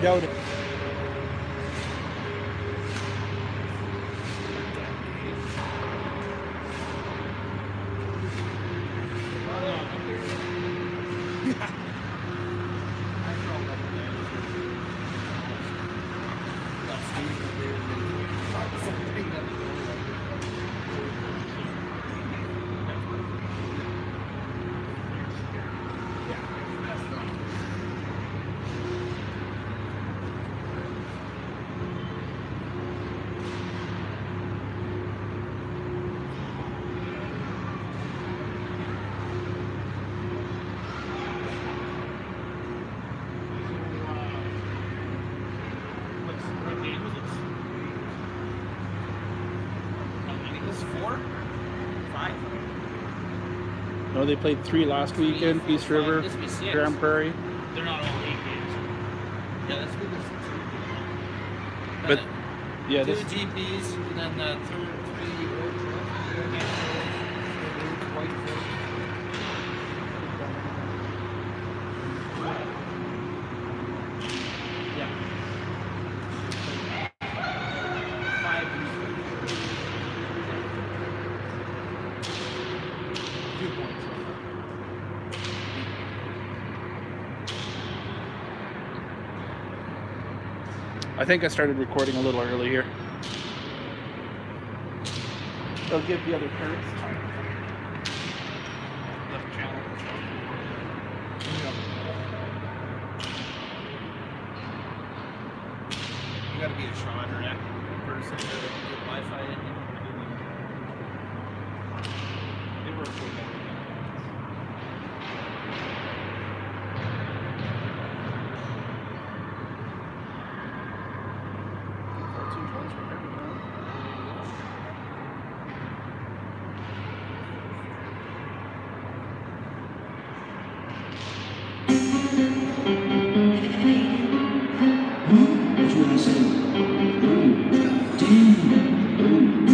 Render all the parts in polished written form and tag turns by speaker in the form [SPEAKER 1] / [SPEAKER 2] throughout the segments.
[SPEAKER 1] doubt it. No, they played 3 last weekend. Peace River, Grand Prairie.
[SPEAKER 2] They're not all 8 games. Yeah, that's good.
[SPEAKER 1] But yeah,
[SPEAKER 2] 2
[SPEAKER 1] this
[SPEAKER 2] GPs and then the 3 road trips. Yeah. 5 2 points.
[SPEAKER 1] I think I started recording a little early here. They'll give the other parents time.
[SPEAKER 2] Left channel. You gotta be a Sean or an person to get Wi-Fi in here. They work for me.
[SPEAKER 3] What would I say? Damn.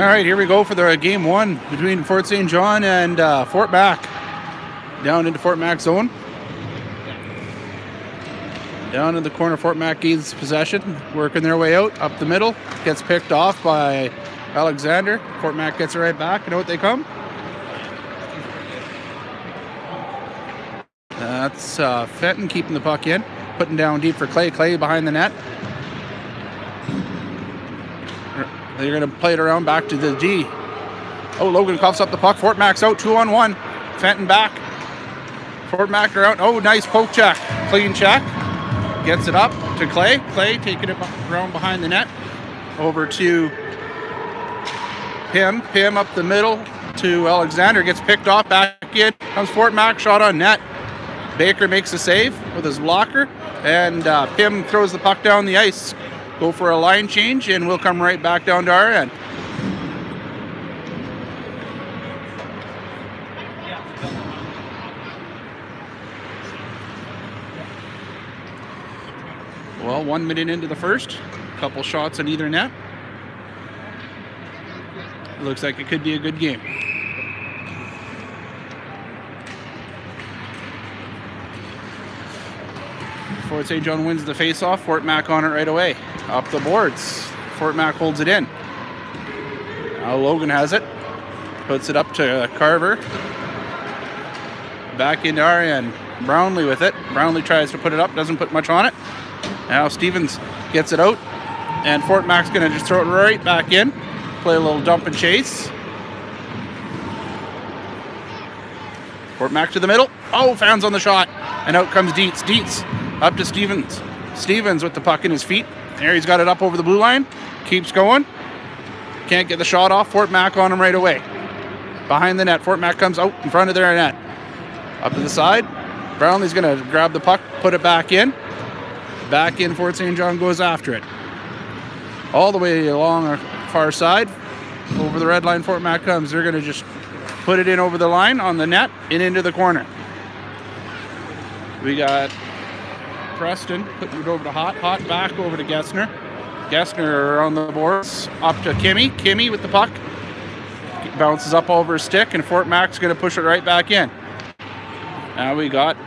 [SPEAKER 1] right, here we go for the game one between Fort St. John and Fort Mac. Down into Fort Mac zone. Down in the corner, Fort Mac gains possession, working their way out, up the middle. Gets picked off by Alexander. Fort Mac gets it right back, and out they come. That's Fenton keeping the puck in, putting down deep for Clay. Clay behind the net. They're going to play it around back to the D. Oh, Logan coughs up the puck. Fort Mac's out, 2-on-1. Fenton back. Fort Mac around. Oh, nice poke check. Clean check. Gets it up to Clay. Clay taking it around behind the net. Over to Pim. Pim up the middle to Alexander. Gets picked off. Back in. Comes Fort Mac. Shot on net. Baker makes a save with his blocker. And Pim throws the puck down the ice. Go for a line change, and we'll come right back down to our end. Well, 1 minute into the first. Couple shots on either net. Looks like it could be a good game. Fort St. John wins the faceoff. Fort Mac on it right away. Up the boards. Fort Mac holds it in. Now Logan has it. Puts it up to Carver. Back into our end. Brownlee with it. Brownlee tries to put it up. Doesn't put much on it. Now Stevens gets it out. And Fort Mac's going to just throw it right back in. Play a little dump and chase. Fort Mac to the middle. Oh, fans on the shot. And out comes Dietz. Dietz up to Stevens. Stevens with the puck in his feet. There, he's got it up over the blue line. Keeps going. Can't get the shot off. Fort Mac on him right away. Behind the net. Fort Mac comes out in front of their net. Up to the side. Brownlee's going to grab the puck, put it back in. Back in. Fort St. John goes after it. All the way along our far side. Over the red line, Fort Mac comes. They're going to just put it in over the line on the net and into the corner. We got Preston putting it over to Hot. Hot back over to Gessner. Gessner on the boards. Up to Kimmy. Kimmy with the puck. Bounces up over his stick, and Fort Mac's going to push it right back in. Now we got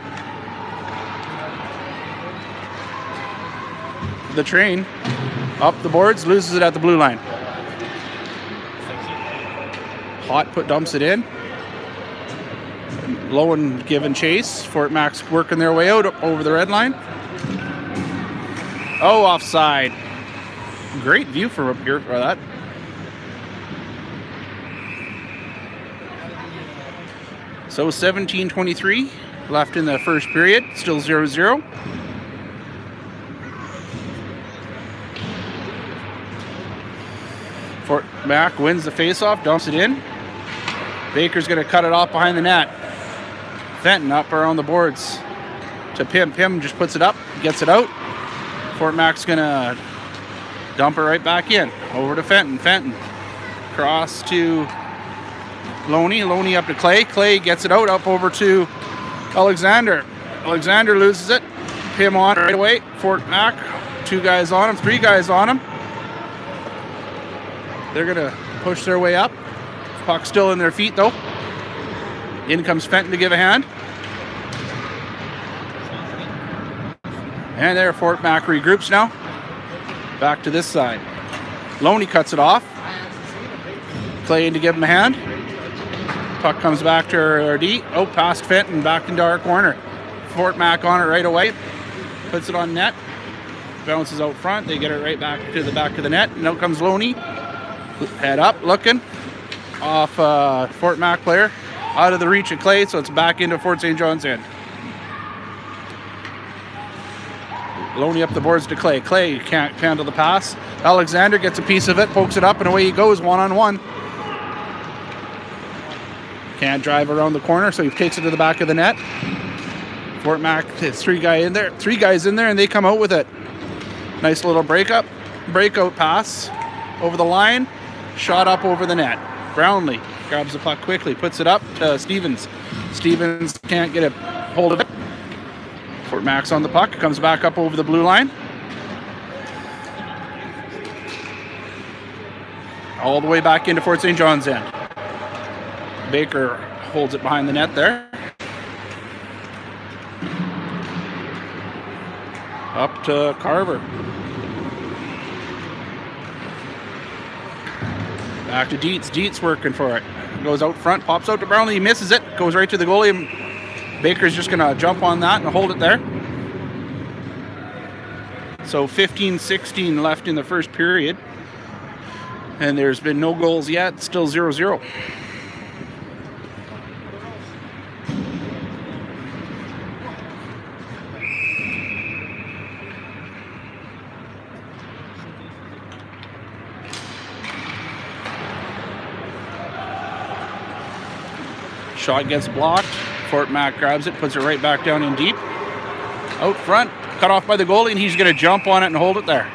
[SPEAKER 1] the Train up the boards, loses it at the blue line. Hot dumps it in. Lowen giving chase. Fort Mac's working their way out over the red line. Oh, offside. Great view from up here for that. So 17:23 left in the first period. Still 0-0. Fort Mac wins the faceoff, dumps it in. Baker's going to cut it off behind the net. Fenton up around the boards to Pim. Pim just puts it up, gets it out. Fort Mac's going to dump it right back in. Over to Fenton. Fenton cross to Loney. Loney up to Clay. Clay gets it out, up over to Alexander. Alexander loses it. Pim on right away. Fort Mac, 2 guys on him, 3 guys on him. They're going to push their way up. Puck still in their feet, though. In comes Fenton to give a hand. And there, Fort Mac regroups now. Back to this side. Loney cuts it off. Clay in to give him a hand. Puck comes back to our D. Oh, past Fenton, back into our corner. Fort Mac on it right away. Puts it on net. Bounces out front. They get it right back to the back of the net. And out comes Loney. Head up, looking. Off Fort Mac player. Out of the reach of Clay, so it's back into Fort St. John's end. Loney up the boards to Clay. Clay can't handle the pass. Alexander gets a piece of it, pokes it up, and away he goes, 1-on-1. Can't drive around the corner, so he takes it to the back of the net. Fort Mac has 3 guys in there, and they come out with it. Nice little breakout pass over the line, shot up over the net. Brownlee grabs the puck quickly, puts it up to Stevens. Stevens can't get a hold of it. Fort Mac's on the puck, comes back up over the blue line. all the way back into Fort St. John's end. Baker holds it behind the net there. Up to Carver. Back to Dietz. Dietz working for it. Goes out front, pops out to Brownlee. He misses it. Goes right to the goalie. Baker's just going to jump on that and hold it there. So 15-16 left in the first period. And there's been no goals yet. Still 0-0. Shot gets blocked. Fort Mac grabs it, puts it right back down in deep. Out front, cut off by the goalie, and he's going to jump on it and hold it there.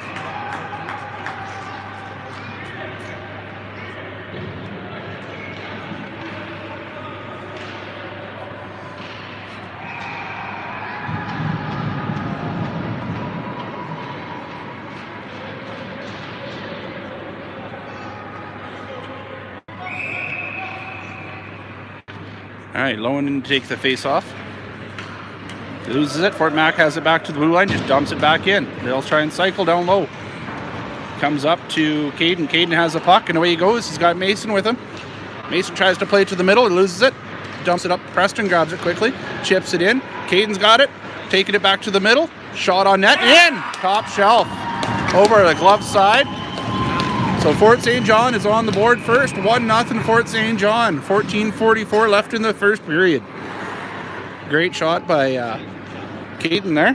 [SPEAKER 1] All right, Lowen takes the face off. Loses it. Fort Mac has it back to the blue line, just dumps it back in. They'll try and cycle down low. Comes up to Caden. Caden has the puck, and away he goes. He's got Mason with him. Mason tries to play it to the middle. He loses it. Dumps it up. Preston grabs it quickly. Chips it in. Caden's got it. Taking it back to the middle. Shot on net. In! Top shelf. Over the glove side. So Fort St. John is on the board first. 1-0 Fort St. John. 14:44 left in the first period. Great shot by Caden there.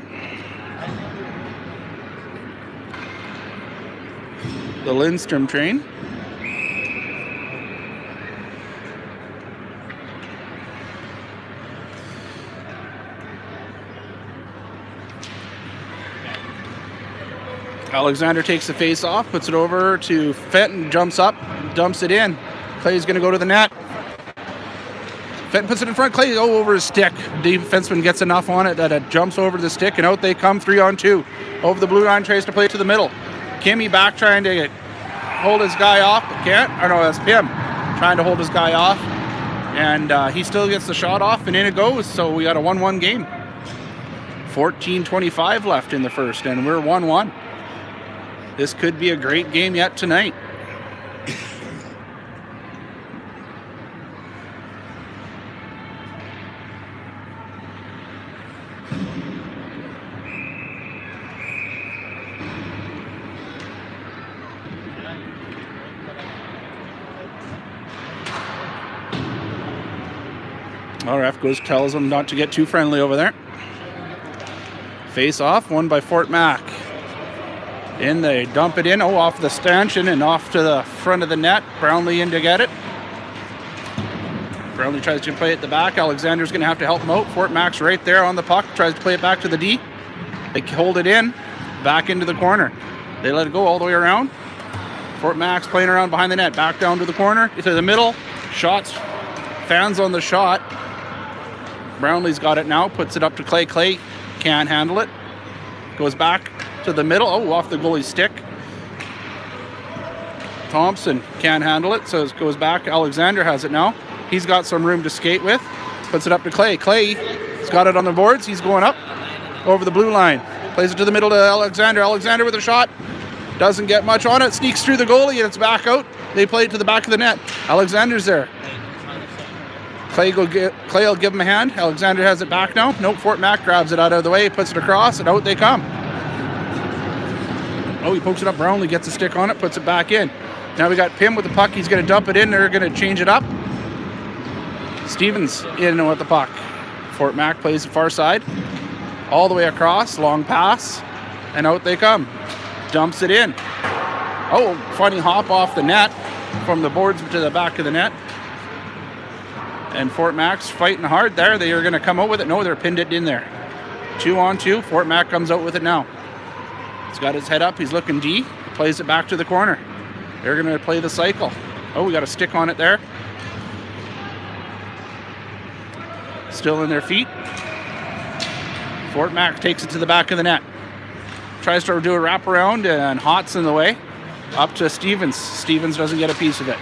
[SPEAKER 1] The Lindstrom train. Alexander takes the face off, puts it over to Fenton, jumps up, dumps it in. Clay's going to go to the net. Fenton puts it in front. Clay over his stick. The defenseman gets enough on it that it jumps over the stick, and out they come 3-on-2. Over the blue line, tries to play it to the middle. Kimmy back trying to hold his guy off, but can't. Or no, that's Pim trying to hold his guy off. And he still gets the shot off, and in it goes. So we got a 1-1 game. 14:25 left in the first, and we're 1-1. This could be a great game yet tonight. Our ref tells him not to get too friendly over there. Face off, won by Fort Mac. In they dump it in, off the stanchion and off to the front of the net. Brownlee in to get it. Brownlee tries to play it the back. Alexander's going to have to help him out. Fort Mac's right there on the puck, tries to play it back to the D. They hold it in, back into the corner. They let it go all the way around. Fort Mac's playing around behind the net, back down to the corner, to the middle. Shots, fans on the shot. Brownlee's got it now, puts it up to Clay. Clay can't handle it. Goes back to the middle. Off the goalie's stick. Thompson can't handle it, so it goes back. Alexander has it now. He's got some room to skate with. Puts it up to Clay. Clay's got it on the boards. He's going up over the blue line. Plays it to the middle to Alexander. Alexander with a shot. Doesn't get much on it. Sneaks through the goalie, and it's back out. They play it to the back of the net. Alexander's there. Clay will give him a hand. Alexander has it back now. Nope, Fort Mac grabs it out of the way, puts it across, and out they come. He pokes it up. Brownlee gets a stick on it, puts it back in. Now we got Pim with the puck. He's going to dump it in. They're going to change it up. Stevens in with the puck. Fort Mac plays the far side. All the way across. Long pass. And out they come. Dumps it in. Funny hop off the net. From the boards to the back of the net. And Fort Mac's fighting hard there. They are going to come out with it. No, they're pinned it in there. 2-on-2. Fort Mac comes out with it now. He's got his head up. He's looking D. Plays it back to the corner. They're going to play the cycle. We got a stick on it there. Still in their feet. Fort Mac takes it to the back of the net. Tries to do a wraparound, and Hot's in the way. Up to Stevens. Stevens doesn't get a piece of it.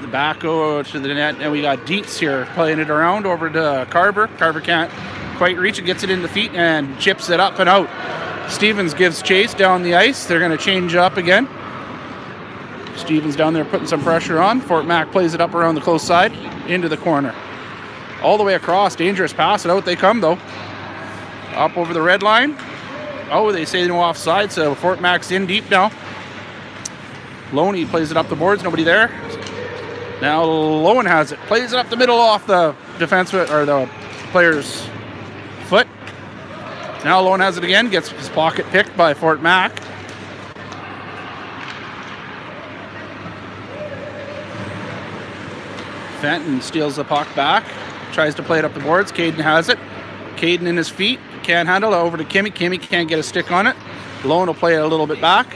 [SPEAKER 1] The back to the net, and we got Dietz here playing it around over to Carver. Carver can't quite reach it, gets it in the feet and chips it up and out. Stevens gives chase down the ice. They're going to change up again. Stevens down there putting some pressure on. Fort Mac plays it up around the close side into the corner. All the way across. Dangerous pass. And out they come, though. Up over the red line. Oh, they say no offside, so Fort Mac's in deep now. Loney plays it up the boards. Nobody there. Now Lowen has it. Plays it up the middle off the defense or the player's foot. Now Lowen has it again. Gets his pocket picked by Fort Mac. Fenton steals the puck back. Tries to play it up the boards. Caden has it. Caden in his feet. Can't handle it. Over to Kimmy. Kimmy can't get a stick on it. Lowen will play it a little bit back.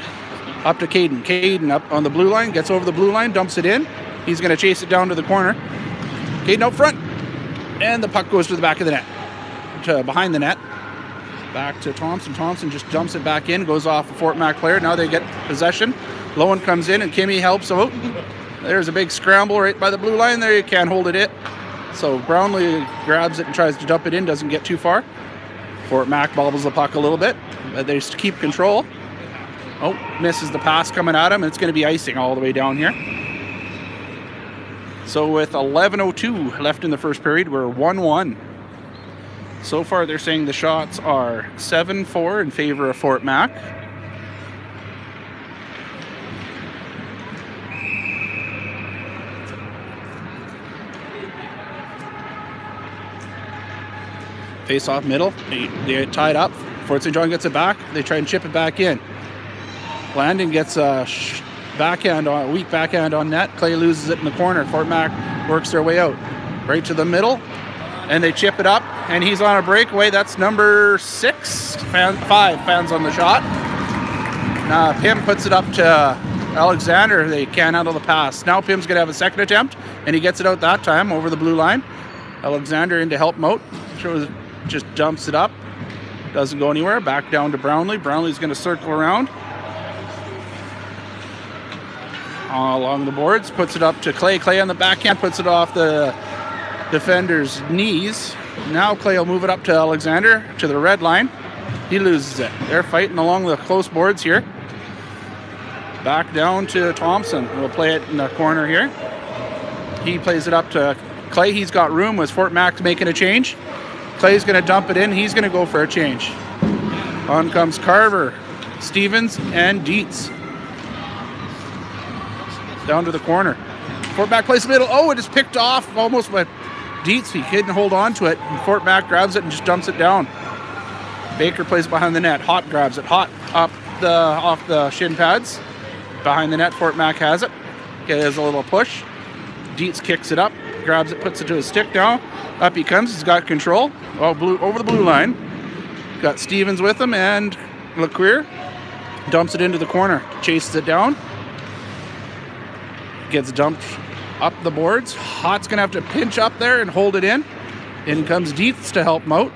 [SPEAKER 1] Up to Caden. Caden up on the blue line. Gets over the blue line. Dumps it in. He's going to chase it down to the corner. Caden out front. And the puck goes to the back of the net. To behind the net. Back to Thompson. Thompson just dumps it back in. Goes off a Fort Mac player. Now they get possession. Lowen comes in and Kimmy helps out. There's a big scramble right by the blue line there. You can't hold it. So Brownlee grabs it and tries to dump it in. Doesn't get too far. Fort Mac bobbles the puck a little bit. But they just keep control. Oh, misses the pass coming at him. It's going to be icing all the way down here. So with 11:02 left in the first period, we're 1-1. So far, they're saying the shots are 7-4 in favor of Fort Mac. Face off middle. They get tied up. Fort St. John gets it back. They try and chip it back in. Landon gets a weak backhand on net. Clay loses it in the corner. Fort Mac works their way out. Right to the middle. And they chip it up. And he's on a breakaway. That's number 6. 5 fans on the shot. Pim puts it up to Alexander. They can't handle the pass. Now Pim's going to have a second attempt. And he gets it out that time over the blue line. Alexander in to help him out. Just dumps it up. Doesn't go anywhere. Back down to Brownlee. Brownlee's going to circle around. Along the boards. Puts it up to Clay. Clay on the backhand. Puts it off the defender's knees. Now Clay will move it up to Alexander to the red line. He loses it. They're fighting along the close boards here. Back down to Thompson. We'll play it in the corner here. He plays it up to Clay. He's got room. Was Fort Mac making a change? Clay's going to dump it in. He's going to go for a change. On comes Carver, Stevens, and Dietz. Down to the corner. Fort Mac plays the middle. Oh, it is picked off almost by Dietz. He couldn't hold on to it. And Fort Mac grabs it and just dumps it down. Baker plays behind the net. Hot grabs it. Hot up off the shin pads. Behind the net, Fort Mac has it. Gives a little push. Dietz kicks it up. Grabs it, puts it to his stick now. Up he comes. He's got control. Over the blue line. Got Stevens with him and LeQueer. Dumps it into the corner. Chases it down. Gets dumped up the boards. Hot's going to have to pinch up there and hold it in. In comes Dietz to help him out.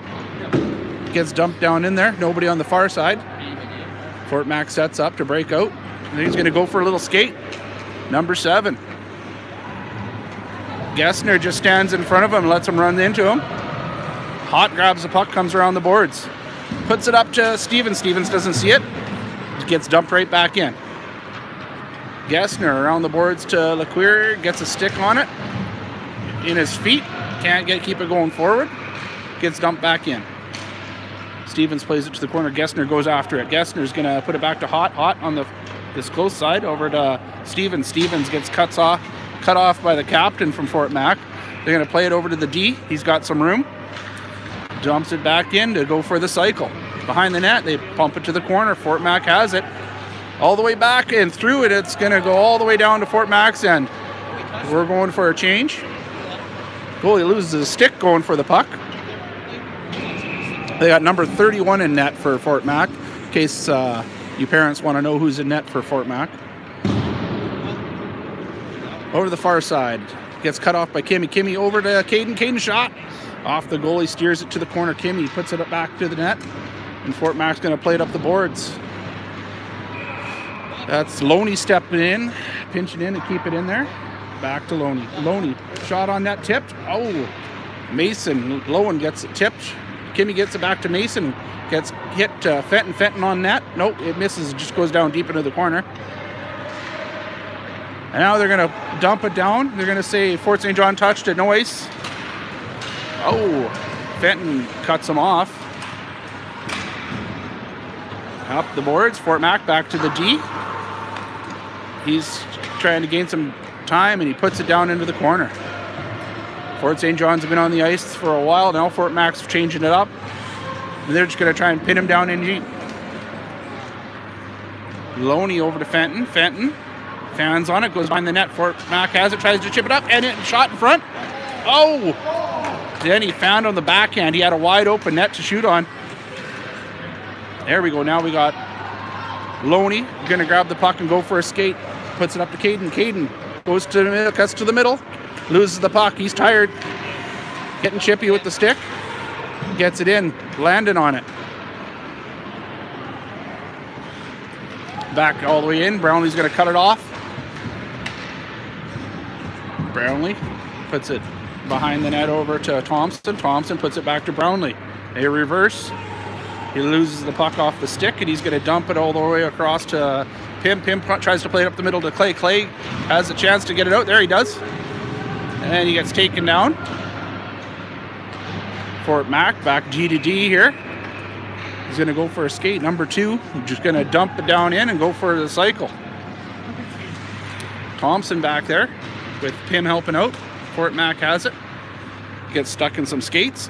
[SPEAKER 1] Gets dumped down in there. Nobody on the far side. Fort Mac sets up to break out. And he's going to go for a little skate. Number 7. Gessner just stands in front of him and lets him run into him. Hot grabs the puck, comes around the boards. Puts it up to Stevens. Stevens doesn't see it. Gets dumped right back in. Gessner around the boards to LeQueer. Gets a stick on it. In his feet. Can't keep it going forward. Gets dumped back in. Stevens plays it to the corner. Gessner goes after it. Gessner's going to put it back to Hot. Hot on this close side over to Stevens. Stevens gets cut off by the captain from Fort Mac. They're going to play it over to the D. He's got some room. Dumps it back in to go for the cycle. Behind the net, they pump it to the corner. Fort Mac has it. All the way back and through it. It's going to go all the way down to Fort Mac's end. We're going for a change. Goalie loses his stick going for the puck. They got number 31 in net for Fort Mac. In case you parents want to know who's in net for Fort Mac. Over the far side. Gets cut off by Kimmy. Kimmy over to Caden. Caden shot. Off the goalie. Steers it to the corner. Kimmy puts it up back to the net. And Fort Mac's going to play it up the boards. That's Loney stepping in, pinching in to keep it in there. Back to Loney. Loney, shot on net, tipped. Oh, Mason, Lowen gets it tipped. Kimmy gets it back to Mason. Gets hit Fenton. Fenton on net. Nope, it misses. It just goes down deep into the corner. And now they're going to dump it down. They're going to say Fort St. John touched it. No ice. Oh, Fenton cuts him off. Up the boards. Fort Mac back to the D. He's trying to gain some time, and he puts it down into the corner. Fort St. John's have been on the ice for a while. Now Fort Mac's changing it up. And they're just going to try and pin him down in deep. Loney over to Fenton. Fenton fans on it, goes behind the net. Fort Mac has it, tries to chip it up, and it shot in front. Oh! Then he found on the backhand. He had a wide open net to shoot on. There we go. Now we got Loney going to grab the puck and go for a skate. Puts it up to Caden. Caden goes to the middle, cuts to the middle, loses the puck. He's tired. Getting chippy with the stick. Gets it in. Landon on it. Back all the way in. Brownlee's going to cut it off. Brownlee puts it behind the net over to Thompson. Thompson puts it back to Brownlee. A reverse. He loses the puck off the stick, and he's going to dump it all the way across to Pim. Pim tries to play it up the middle to Clay. Clay has a chance to get it out. There he does. And he gets taken down. Fort Mac back D to D here. He's going to go for a skate. Number 2, just going to dump it down in and go for the cycle. Thompson back there with Pim helping out. Fort Mac has it. Gets stuck in some skates.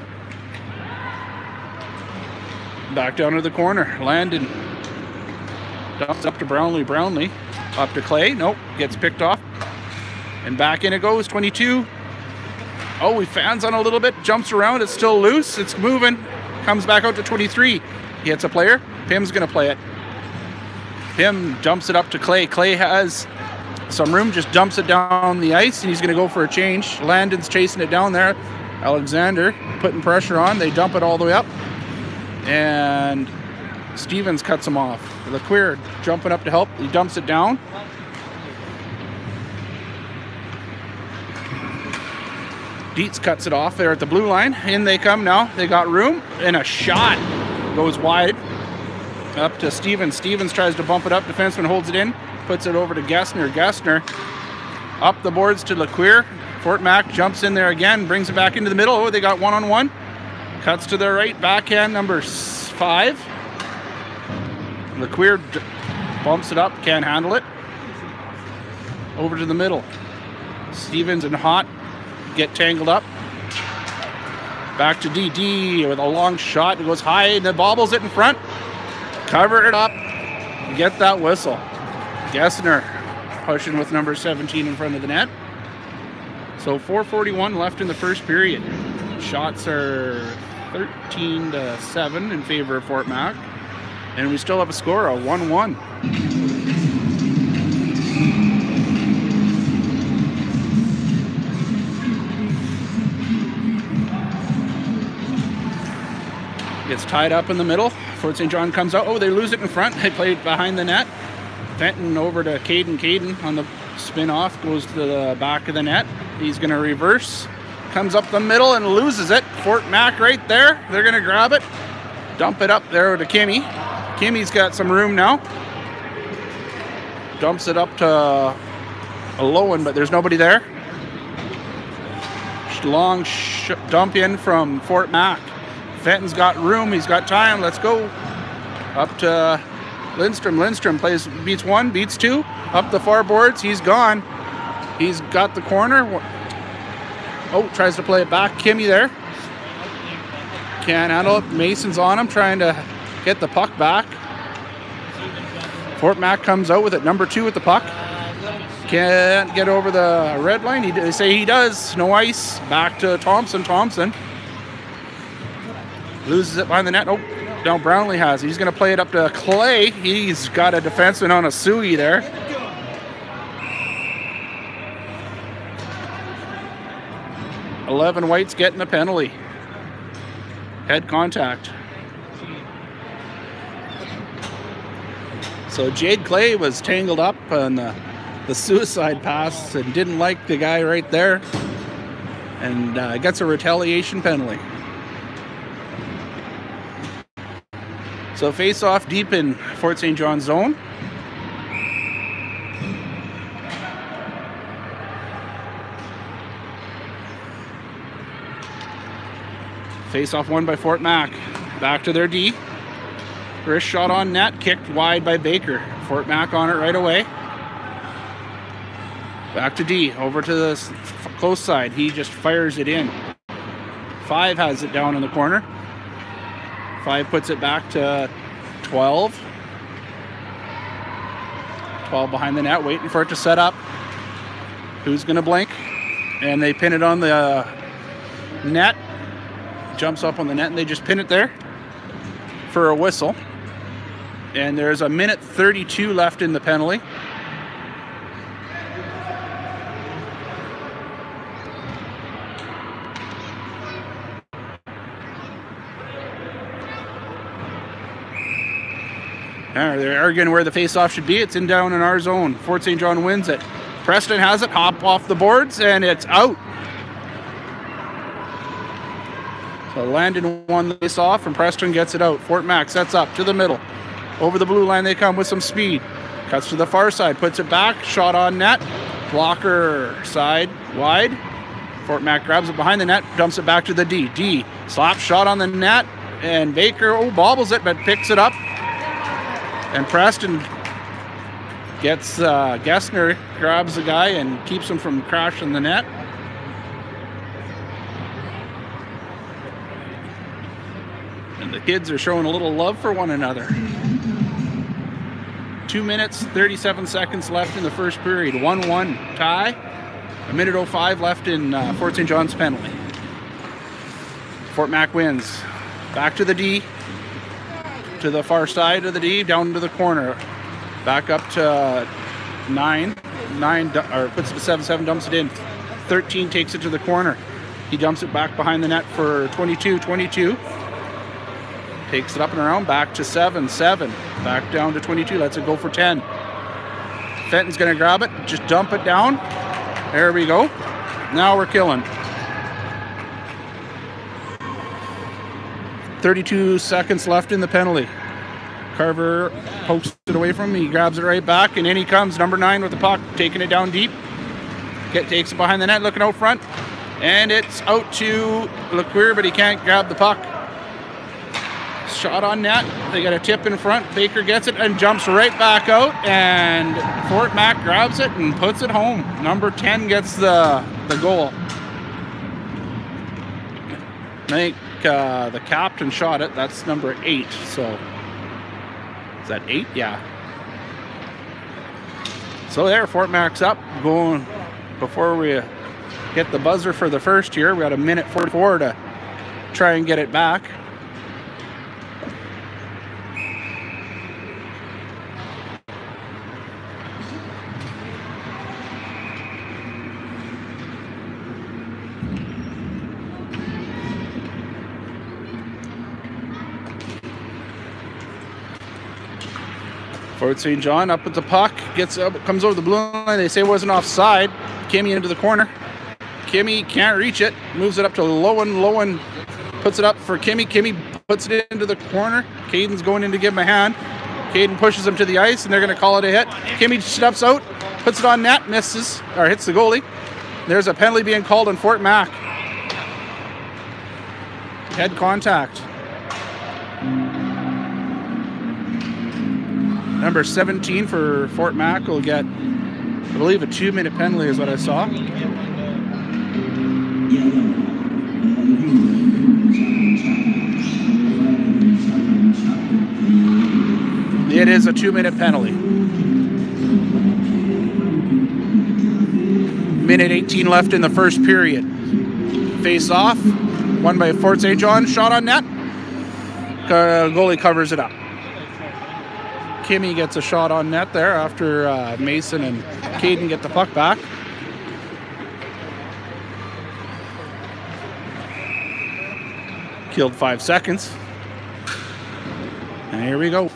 [SPEAKER 1] Back down to the corner. Landon dumps up to Brownlee. Brownlee up to Clay. Nope. Gets picked off. And back in it goes. 22. Oh, he fans on a little bit. Jumps around. It's still loose. It's moving. Comes back out to 23. He hits a player. Pim's going to play it. Pim dumps it up to Clay. Clay has some room. Just dumps it down the ice. And he's going to go for a change. Landon's chasing it down there. Alexander putting pressure on. They dump it all the way up. And Stevens cuts him off. LeQueer jumping up to help. He dumps it down. Dietz cuts it off there at the blue line. In they come now. They got room. And a shot goes wide. Up to Stevens. Stevens tries to bump it up. Defenseman holds it in. Puts it over to Gessner. Gessner up the boards to LeQueer. Fort Mac jumps in there again. Brings it back into the middle. Oh, they got one-on-one. Cuts to their right, backhand number 5. LeQueer bumps it up, can't handle it. Over to the middle. Stevens and Hott get tangled up. Back to DD with a long shot. It goes high and it bobbles it in front. Cover it up. Get that whistle. Gessner pushing with number 17 in front of the net. So 4:41 left in the first period. Shots are 13-7 in favor of Fort Mac. And we still have a score of 1-1. Gets tied up in the middle. Fort St. John comes out. Oh, they lose it in front. They played behind the net. Fenton over to Caden. Caden on the spin off goes to the back of the net. He's going to reverse. Comes up the middle and loses it. Fort Mac right there. They're going to grab it. Dump it up there to Kimmy. Kimmy's got some room now. Dumps it up to a Lowen, but there's nobody there. Long dump in from Fort Mac. Fenton's got room. He's got time. Let's go. Up to Lindstrom. Lindstrom beats 1, beats 2. Up the far boards. He's gone. He's got the corner. Oh, tries to play it back. Kimmy there. Can't handle it. Mason's on him, trying to get the puck back. Fort Mac comes out with it. Number 2 with the puck. Can't get over the red line. They say he does. No ice. Back to Thompson. Thompson loses it behind the net. Oh, now Brownlee has it. He's going to play it up to Clay. He's got a defenseman on a Suey there. $11 White's getting a penalty. Head contact. So Jade Clay was tangled up on the suicide pass and didn't like the guy right there, and gets a retaliation penalty. So face off deep in Fort St. John's zone. Face off won by Fort Mac. Back to their D. Wrist shot on net, kicked wide by Baker. Fort Mac on it right away. Back to D, over to the close side. He just fires it in. 5 has it down in the corner. 5 puts it back to 12. 12 behind the net, waiting for it to set up. Who's going to blink? And they pin it on the net. Jumps up on the net, and they just pin it there for a whistle. And there's a minute 32 left in the penalty. They're arguing where the face-off should be. It's in down in our zone. Fort St. John wins it. Preston has it, hop off the boards, and it's out. So Landon won the face-off, and Preston gets it out. Fort Mac sets up to the middle. Over the blue line they come with some speed. Cuts to the far side, puts it back, shot on net. Blocker side, wide. Fort Mac grabs it behind the net, dumps it back to the D. D, slap shot on the net, and Baker, bobbles it, but picks it up. And Preston gets Gessner, grabs the guy and keeps him from crashing the net. And the kids are showing a little love for one another. 2 minutes, 37 seconds left in the first period. 1-1 tie. A minute 05 left in Fort St. John's penalty. Fort Mac wins. Back to the D. To the far side of the D, down to the corner. Back up to 9. 9, or puts it to 7. Dumps it in. 13 takes it to the corner. He dumps it back behind the net for 22. Takes it up and around, back to 7. Back down to 22, lets it go for 10. Fenton's gonna grab it, just dump it down. There we go. Now we're killing. 32 seconds left in the penalty. Carver pokes it away from him, he grabs it right back, and in he comes, number 9 with the puck, taking it down deep. Takes it behind the net, looking out front. And it's out to LeQueer, but he can't grab the puck. Shot on net. They got a tip in front. Baker gets it and jumps right back out. And Fort Mac grabs it and puts it home. Number 10 gets the goal. I think the captain shot it. That's number 8. So is that 8? Yeah. So there, Fort Mac's up. Going before we get the buzzer for the first here. We got a minute 44 to try and get it back. Fort St. John up with the puck, gets up, comes over the blue line. They say it wasn't offside. Kimmy into the corner. Kimmy can't reach it. Moves it up to Lowen. Puts it up for Kimmy. Kimmy puts it into the corner. Caden's going in to give him a hand. Caden pushes him to the ice, and they're going to call it a hit. Kimmy steps out, puts it on net, misses, or hits the goalie. There's a penalty being called on Fort Mac. Head contact. Number 17 for Fort Mac will get, I believe, a 2-minute penalty is what I saw. It is a 2-minute penalty. Minute 18 left in the first period. Face off, won by Fort St. John, shot on net. Goalie covers it up. Kimmy gets a shot on net there after Mason and Caden get the puck back. Killed 5 seconds. And here we go.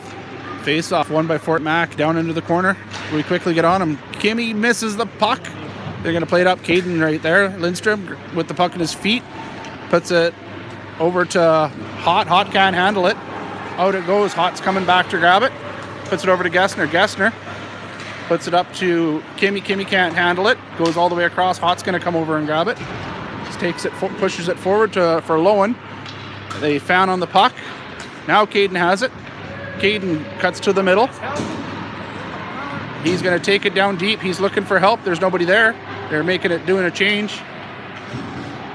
[SPEAKER 1] Face off won by Fort Mac down into the corner. We quickly get on him. Kimmy misses the puck. They're going to play it up. Caden right there. Lindstrom with the puck in his feet. Puts it over to Hot. Hot can't handle it. Out it goes. Hot's coming back to grab it. Puts it over to Gessner. Gessner puts it up to Kimmy. Kimmy can't handle it. Goes all the way across. Hot's going to come over and grab it. Just takes it, pushes it forward for Lowen. They found on the puck. Now Caden has it. Caden cuts to the middle. He's going to take it down deep. He's looking for help. There's nobody there. They're doing a change.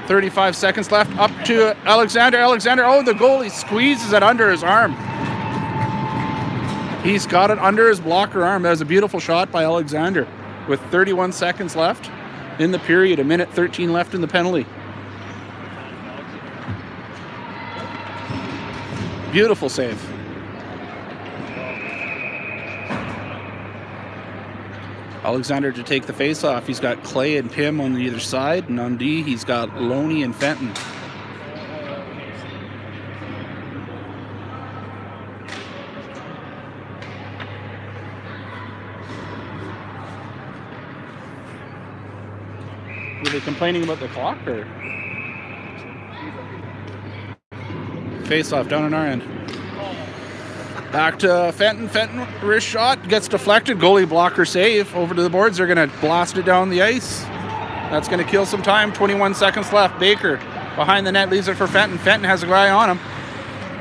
[SPEAKER 1] 35 seconds left. Up to Alexander. Alexander, oh, the goalie squeezes it under his arm. He's got it under his blocker arm. That was a beautiful shot by Alexander with 31 seconds left in the period. 1:13 left in the penalty. Beautiful save. Alexander to take the face-off. He's got Clay and Pim on either side, and on D, he's got Loney and Fenton. Were they complaining about the clock, or? Face-off down on our end. Back to Fenton. Fenton, wrist shot, gets deflected. Goalie blocker save. Over to the boards. They're going to blast it down the ice. That's going to kill some time. 21 seconds left. Baker behind the net leaves it for Fenton. Fenton has a guy on him.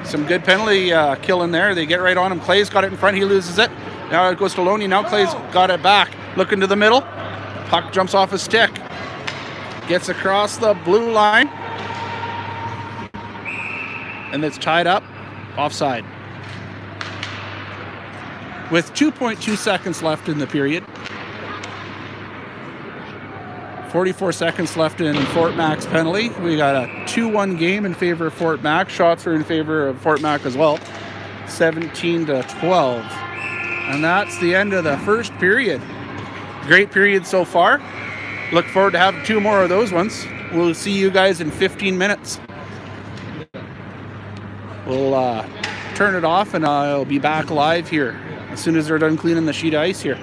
[SPEAKER 1] Some good penalty kill in there. They get right on him. Clay's got it in front. He loses it. Now it goes to Loney. Now Clay's got it back. Looking to the middle. Puck jumps off his stick. Gets across the blue line. And it's tied up. Offside. With 2.2 seconds left in the period. 44 seconds left in Fort Mac's penalty. We got a 2-1 game in favor of Fort Mac. Shots are in favor of Fort Mac as well. 17-12. And that's the end of the first period. Great period so far. Look forward to having 2 more of those ones. We'll see you guys in 15 minutes. We'll turn it off and I'll be back live here as soon as they're done cleaning the sheet of ice here.